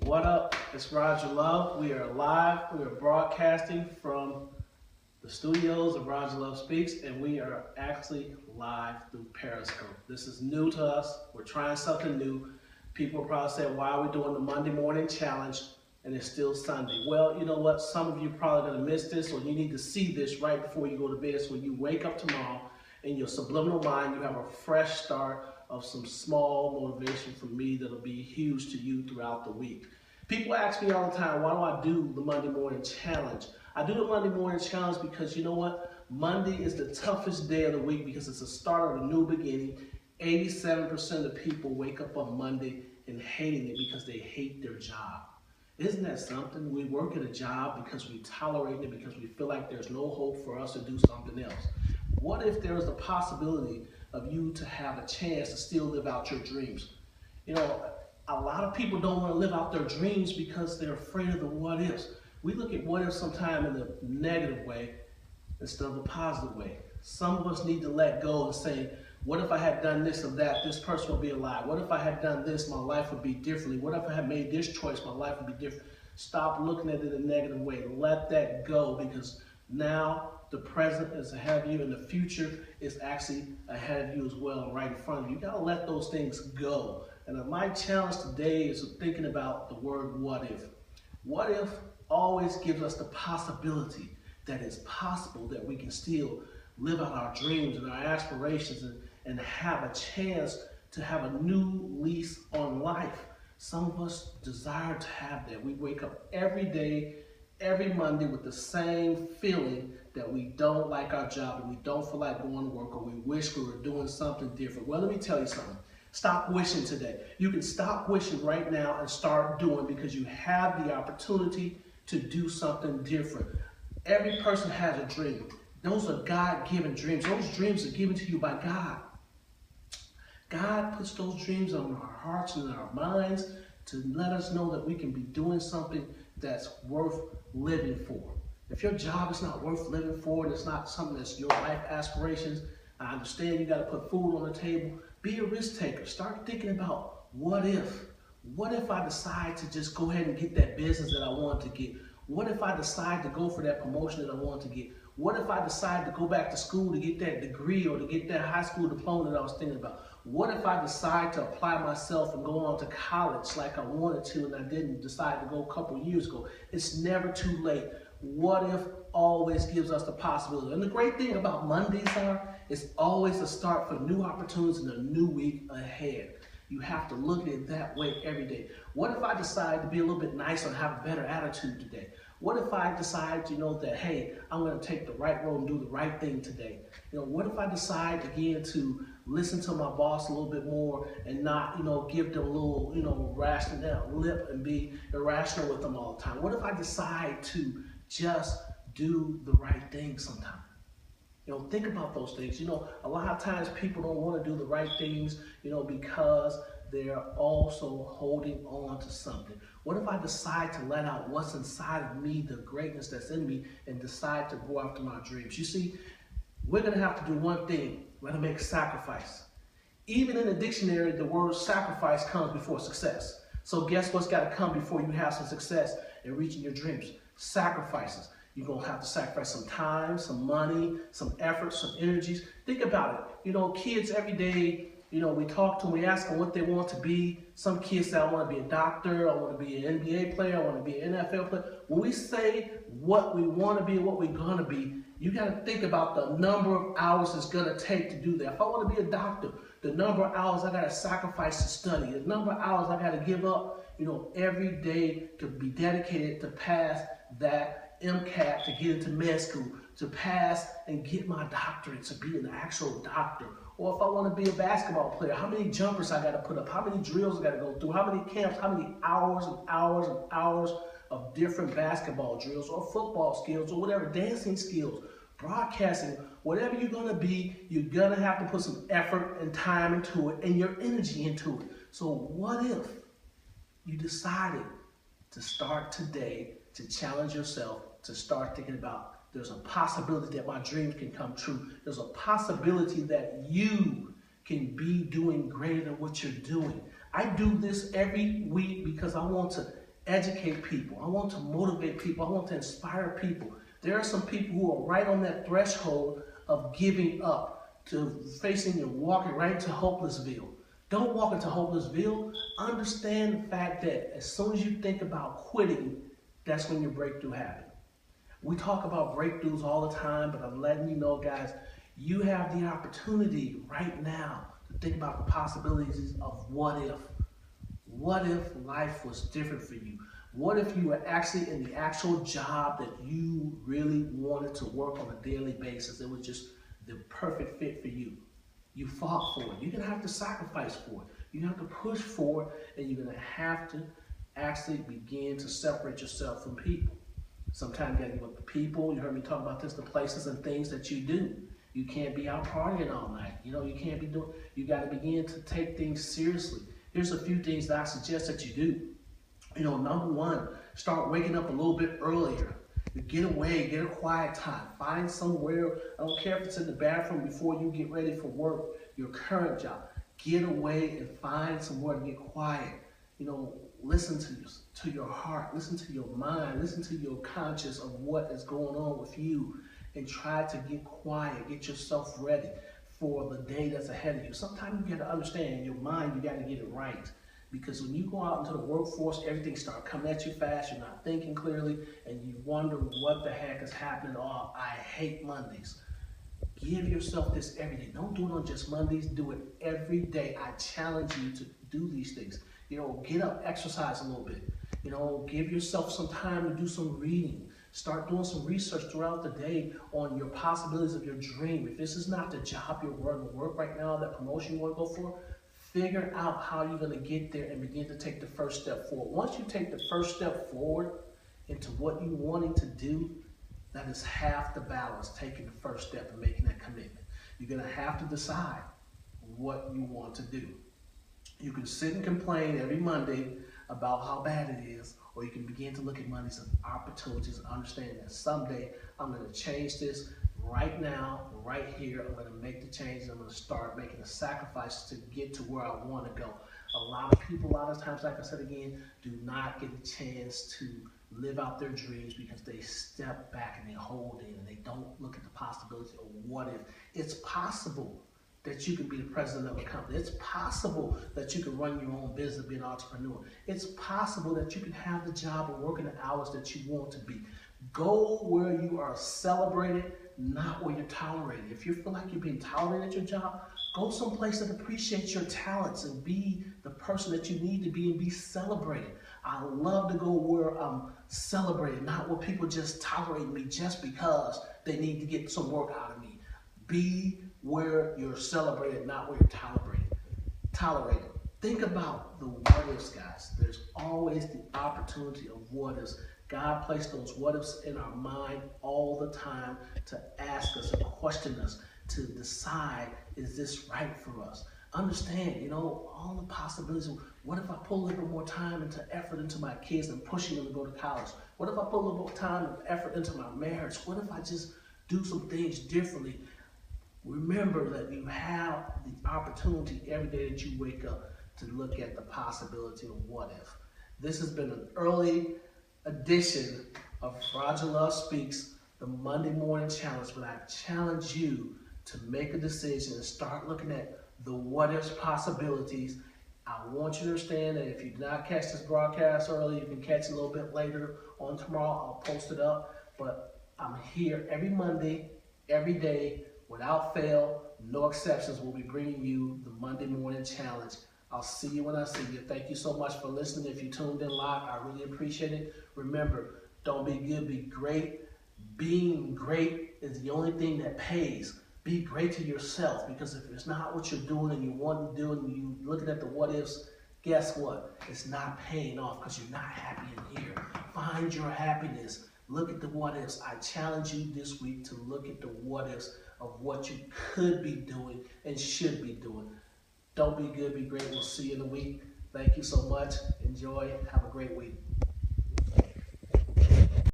What up? It's Roger Love. We are live. We are broadcasting from the studios of Roger Love Speaks, and we are actually live through Periscope. This is new to us. We're trying something new. People probably say, why are we doing the Monday morning challenge and it's still Sunday? Well, you know what? Some of you are probably going to miss this, or you need to see this right before you go to bed. So when you wake up tomorrow, in your subliminal mind, you have a fresh start of some small motivation from me that'll be huge to you throughout the week. People ask me all the time, why do I do the Monday morning challenge? I do the Monday morning challenge because you know what? Monday is the toughest day of the week because it's the start of a new beginning. 87% of people wake up on Monday and hating it because they hate their job. Isn't that something? We work at a job because we tolerate it, because we feel like there's no hope for us to do something else. What if there was the possibility of you to have a chance to still live out your dreams? You know, a lot of people don't want to live out their dreams because they're afraid of the what ifs. We look at what if sometime in the negative way instead of the positive way. Some of us need to let go and say, what if I had done this or that? This person would be alive. What if I had done this? My life would be differently. What if I had made this choice? My life would be different. Stop looking at it in a negative way. Let that go, because now the present is ahead of you and the future is actually ahead of you as well and right in front of you. You got to let those things go. And my challenge today is thinking about the word what if. What if always gives us the possibility that it's possible that we can still live out our dreams and our aspirations and have a chance to have a new lease on life. Some of us desire to have that. We wake up every day, every Monday with the same feeling that we don't like our job and we don't feel like going to work, or we wish we were doing something different. Well, let me tell you something. Stop wishing today. You can stop wishing right now and start doing, because you have the opportunity to do something different. Every person has a dream. Those are God-given dreams. Those dreams are given to you by God. God puts those dreams on our hearts and our minds to let us know that we can be doing something that's worth living for. If your job is not worth living for, and it's not something that's your life aspirations, I understand you got to put food on the table. Be a risk taker. Start thinking about what if. What if I decide to just go ahead and get that business that I want to get? What if I decide to go for that promotion that I want to get? What if I decide to go back to school to get that degree or to get that high school diploma that I was thinking about? What if I decide to apply myself and go on to college like I wanted to and I didn't decide to go a couple years ago? It's never too late. What if always gives us the possibility. And the great thing about Mondays it's always a start for new opportunities and a new week ahead. You have to look at it that way every day. What if I decide to be a little bit nicer and have a better attitude today? What if I decide, that, hey, I'm going to take the right road and do the right thing today? What if I decide again to listen to my boss a little bit more and not, give them a little, rational lip and be irrational with them all the time? What if I decide to just do the right thing sometime? Think about those things. A lot of times people don't want to do the right things, because they're also holding on to something. What if I decide to let out what's inside of me, the greatness that's in me, and decide to go after my dreams? You see, we're going to have to do one thing. We're going to make a sacrifice. Even in the dictionary, the word sacrifice comes before success. So guess what's got to come before you have some success in reaching your dreams? Sacrifices. You're going to have to sacrifice some time, some money, some effort, some energies. Think about it. Kids every day, we talk to them, we ask them what they want to be. Some kids say, I want to be a doctor, I want to be an NBA player, I want to be an NFL player. When we say what we want to be and what we're going to be, you got to think about the number of hours it's going to take to do that. If I want to be a doctor, the number of hours I got to sacrifice to study, the number of hours I got to give up, every day to be dedicated to pass that MCAT, to get into med school, to pass and get my doctorate, to be an actual doctor. Or if I want to be a basketball player, how many jumpers I got to put up, how many drills I got to go through, how many camps, how many hours and hours and hours of different basketball drills or football skills or whatever, dancing skills, broadcasting, whatever you're going to be, you're going to have to put some effort and time into it and your energy into it. So what if you decided to start today to challenge yourself, to start thinking about, there's a possibility that my dreams can come true. There's a possibility that you can be doing greater than what you're doing. I do this every week because I want to educate people. I want to motivate people. I want to inspire people. There are some people who are right on that threshold of giving up, to facing and walking right into hopelessville. Don't walk into hopelessville. Understand the fact that as soon as you think about quitting, that's when your breakthrough happens. We talk about breakthroughs all the time, but I'm letting you know, guys, you have the opportunity right now to think about the possibilities of what if. What if life was different for you? What if you were actually in the actual job that you really wanted to work on a daily basis? It was just the perfect fit for you. You fought for it. You're going to have to sacrifice for it. You have to push for it, and you're going to have to actually begin to separate yourself from people. Sometimes you got to give up the people. You heard me talk about this, the places and things that you do. You can't be out partying all night. You can't be doing, you got to begin to take things seriously. Here's a few things that I suggest that you do. Number one, start waking up a little bit earlier. Get away, get a quiet time. Find somewhere, I don't care if it's in the bathroom before you get ready for work, your current job. Get away and find somewhere to get quiet. Listen to your heart, listen to your mind, listen to your conscience of what is going on with you, and try to get quiet, get yourself ready for the day that's ahead of you. Sometimes you got to understand in your mind, you got to get it right. Because when you go out into the workforce, everything starts coming at you fast, you're not thinking clearly, and you wonder what the heck is happening. Oh, I hate Mondays. Give yourself this every day. Don't do it on just Mondays, do it every day. I challenge you to do these things. Get up, exercise a little bit. Give yourself some time to do some reading. Start doing some research throughout the day on your possibilities of your dream. If this is not the job you're going to work right now, that promotion you want to go for, figure out how you're going to get there and begin to take the first step forward. Once you take the first step forward into what you're wanting to do, that is half the battle, is taking the first step and making that commitment. You're going to have to decide what you want to do. You can sit and complain every Monday about how bad it is, or you can begin to look at Mondays as opportunities and understand that someday I'm going to change this right now, right here. I'm going to make the changes. I'm going to start making the sacrifices to get to where I want to go. A lot of people, a lot of times, like I said again, do not get a chance to live out their dreams because they step back and they hold in and they don't look at the possibility of what if. It's possible that you can be the president of a company. It's possible that you can run your own business, be an entrepreneur. It's possible that you can have the job and work in the hours that you want to be. Go where you are celebrated, not where you're tolerated. If you feel like you're being tolerated at your job, go someplace that appreciates your talents and be the person that you need to be and be celebrated. I love to go where I'm celebrated, not where people just tolerate me just because they need to get some work out of me. Be where you're celebrated, not where you're tolerated. Think about the what ifs, guys. There's always the opportunity of what ifs. God placed those what ifs in our mind all the time to ask us and question us, to decide, is this right for us? Understand, all the possibilities. What if I put a little bit more time into effort into my kids and pushing them to go to college? What if I put a little more time and effort into my marriage? What if I just do some things differently? Remember that you have the opportunity every day that you wake up to look at the possibility of what if. This has been an early edition of Roger Love Speaks, the Monday Morning Challenge, but I challenge you to make a decision and start looking at the what ifs possibilities. I want you to understand that if you did not catch this broadcast early, you can catch it a little bit later on tomorrow. I'll post it up, but I'm here every Monday, every day, without fail, no exceptions. We'll be bringing you the Monday Morning Challenge. I'll see you when I see you. Thank you so much for listening. If you tuned in live, I really appreciate it. Remember, don't be good, be great. Being great is the only thing that pays. Be great to yourself, because if it's not what you're doing and you want to do and you're looking at the what ifs, guess what? It's not paying off because you're not happy in here. Find your happiness. Look at the what ifs. I challenge you this week to look at the what ifs of what you could be doing and should be doing. Don't be good, be great. We'll see you in a week. Thank you so much. Enjoy. Have a great week.